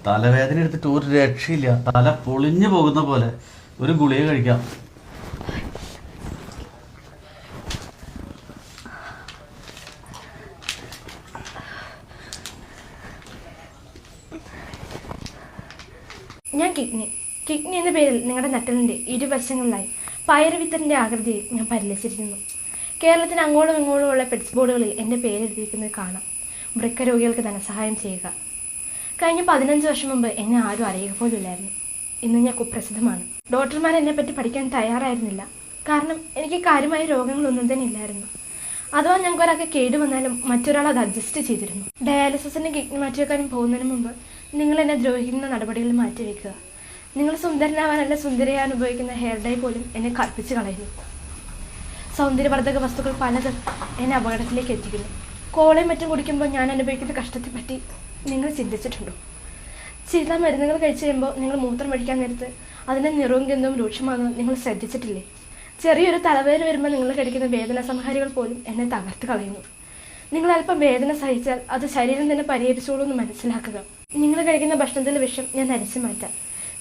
തലവേദന എടുത്തിട്ട് ഒരു രക്ഷയില്ല. തല പൊളിഞ്ഞു പോകുന്ന പോലെ. ഒരു ഗുളിക കഴിക്കാം. ഞാൻ കിഡ്നി എന്ന പേരിൽ നിങ്ങളുടെ നട്ടലിൻ്റെ ഇരുവശങ്ങളിലായി പയറുവിത്തറിൻ്റെ ആകൃതിയിൽ ഞാൻ പരിലസിച്ചിരുന്നു. കേരളത്തിന് അങ്ങോട്ടും ഇങ്ങോട്ടുമുള്ള പെറ്റ്സ് ബോർഡുകളിൽ എൻ്റെ പേരെഴുതിയിരിക്കുന്നത് കാണാം. വൃക്ക രോഗികൾക്ക് ധനസഹായം ചെയ്യുക. കഴിഞ്ഞ 15 വർഷം മുമ്പ് എന്നെ ആരും അറിയുക പോലുമില്ലായിരുന്നു. ഇന്ന് ഞാൻ കുപ്രസിദ്ധമാണ്. ഡോക്ടർമാർ എന്നെപ്പറ്റി പഠിക്കാൻ തയ്യാറായിരുന്നില്ല. കാരണം എനിക്ക് കാര്യമായ രോഗങ്ങളൊന്നും തന്നെ ഇല്ലായിരുന്നു. അഥവാ ഞങ്ങൾക്ക് ഒരാൾക്ക് കേടുവന്നാലും മറ്റൊരാൾ അത് അഡ്ജസ്റ്റ് ചെയ്തിരുന്നു. ഡയാലിസിസിന് കിഡ്നി മാറ്റിവെക്കാനും പോകുന്നതിന് മുമ്പ് നിങ്ങൾ എന്നെ ദ്രോഹിക്കുന്ന നടപടികൾ മാറ്റിവെക്കുക. നിങ്ങൾ സുന്ദരനാവാനല്ല സുന്ദരിയാൻ ഉപയോഗിക്കുന്ന ഹെയർ ഡൈ പോലും എന്നെ കർപ്പിച്ച് കളയുന്നു. സൗന്ദര്യവർദ്ധക വസ്തുക്കൾ പലതും എന്നെ അപകടത്തിലേക്ക് എത്തിക്കുന്നു. കോളയും മറ്റും കുടിക്കുമ്പോൾ ഞാൻ അനുഭവിക്കുന്ന കഷ്ടത്തെപ്പറ്റി നിങ്ങൾ ചിന്തിച്ചിട്ടുണ്ടോ? ചില മരുന്നുകൾ കഴിച്ചു കഴിയുമ്പോൾ നിങ്ങൾ മൂത്രം ഒഴിക്കാൻ നേരത്ത് അതിൻ്റെ നിറവും ഗന്ധവും രൂക്ഷമാകുന്നത് നിങ്ങൾ ശ്രദ്ധിച്ചിട്ടില്ലേ? ചെറിയൊരു തലവേദന വരുമ്പോൾ നിങ്ങൾ കഴിക്കുന്ന വേദന സംഹാരികൾ പോലും എന്നെ തകർത്ത് കളയുന്നു. നിങ്ങൾ അല്പം വേദന സഹിച്ചാൽ അത് ശരീരം തന്നെ പരിഹരിച്ചോളൂ എന്ന് മനസ്സിലാക്കുക. നിങ്ങൾ കഴിക്കുന്ന ഭക്ഷണത്തിലെ വിഷം ഞാൻ അരിച്ചു മാറ്റാം.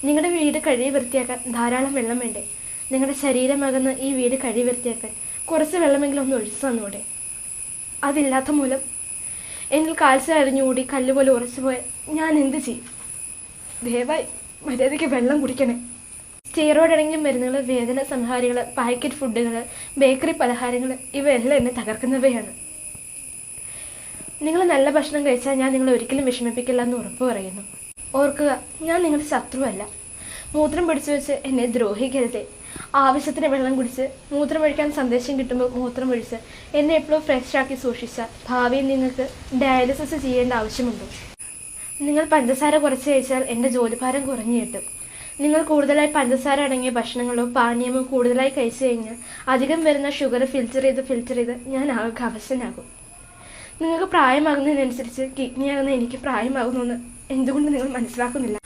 നിങ്ങളുടെ വീട് കഴുകി വൃത്തിയാക്കാൻ ധാരാളം വെള്ളം വേണ്ടേ? നിങ്ങളുടെ ശരീരമാകുന്ന ഈ വീട് കഴുകി വൃത്തിയാക്കാൻ കുറച്ച് വെള്ളമെങ്കിലും ഒന്ന് ഒഴിച്ചു തന്നൂടെ? അതില്ലാത്ത മൂലം എന്നിൽ കാൽസ്യം അരിഞ്ഞുകൂടി കല്ലുപോലെ ഉറച്ചു പോയാൽ ഞാൻ എന്ത് ചെയ്യും? ദയവായി മര്യാദയ്ക്ക് വെള്ളം കുടിക്കണേ. സ്റ്റീറോയിഡ് അടങ്ങിയ മരുന്നുകൾ, വേദന സംഹാരികൾ, പാക്കറ്റ് ഫുഡുകൾ, ബേക്കറി പലഹാരങ്ങൾ ഇവയെല്ലാം എന്നെ തകർക്കുന്നവയാണ്. നിങ്ങൾ നല്ല ഭക്ഷണം കഴിച്ചാൽ ഞാൻ നിങ്ങളെ ഒരിക്കലും വിഷമിപ്പിക്കില്ല എന്ന് ഉറപ്പ് പറയുന്നു. ഓർക്കുക, ഞാൻ നിങ്ങളുടെ ശത്രുവല്ല. മൂത്രം പിടിച്ചു വെച്ച് എന്നെ ദ്രോഹിക്കരുതേ. ആവശ്യത്തിന് വെള്ളം കുടിച്ച് മൂത്രമൊഴിക്കാൻ സന്ദേശം കിട്ടുമ്പോൾ മൂത്രം ഒഴിച്ച് എന്നെ എപ്പോഴും ഫ്രഷാക്കി സൂക്ഷിച്ചാൽ ഭാവിയിൽ നിങ്ങൾക്ക് ഡയാലിസിസ് ചെയ്യേണ്ട ആവശ്യമുണ്ടോ? നിങ്ങൾ പഞ്ചസാര കുറച്ച് കഴിച്ചാൽ എൻ്റെ ജോലിഭാരം കുറഞ്ഞു കിട്ടും. നിങ്ങൾ കൂടുതലായി പഞ്ചസാര അടങ്ങിയ ഭക്ഷണങ്ങളോ പാനീയമോ കൂടുതലായി കഴിച്ചു കഴിഞ്ഞാൽ അധികം വരുന്ന ഷുഗർ ഫിൽറ്റർ ചെയ്ത് ഞാൻ ആകെ അവശനാകും. നിങ്ങൾക്ക് പ്രായമാകുന്നതിനനുസരിച്ച് കിഡ്നി ആകുന്ന എനിക്ക് പ്രായമാകുന്നെന്ന് എന്തുകൊണ്ട് നിങ്ങൾ മനസ്സിലാക്കുന്നില്ല?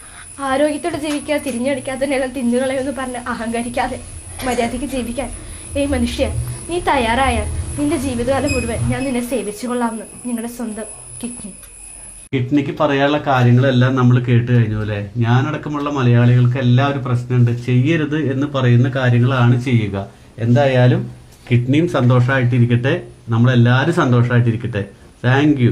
ആരോഗ്യത്തോടെ ജീവിക്കുക, തിരിഞ്ഞടിക്കാത്തതിനെല്ലാം തിന്നുകളയെന്ന് പറഞ്ഞ് അഹങ്കരിക്കാതെ മര്യാദയ്ക്ക് ജീവിക്കാൻ മനുഷ്യ, നീ തയ്യാറായാൽ നിന്റെ ജീവിതകാലം മുഴുവൻ ഞാൻ നിന്നെ സേവിച്ചു കൊള്ളാമെന്ന് നിങ്ങളുടെ സ്വന്തം കിഡ്നി. കിഡ്നിക്ക് പറയാനുള്ള കാര്യങ്ങളെല്ലാം നമ്മൾ കേട്ട് കഴിഞ്ഞു അല്ലേ? ഞാനടക്കമുള്ള മലയാളികൾക്ക് എല്ലാം ഒരു പ്രശ്നമുണ്ട്. ചെയ്യരുത് എന്ന് പറയുന്ന കാര്യങ്ങളാണ് ചെയ്യുക. എന്തായാലും കിഡ്നിയും സന്തോഷമായിട്ടിരിക്കട്ടെ, നമ്മളെല്ലാവരും സന്തോഷമായിട്ടിരിക്കട്ടെ. Thank you.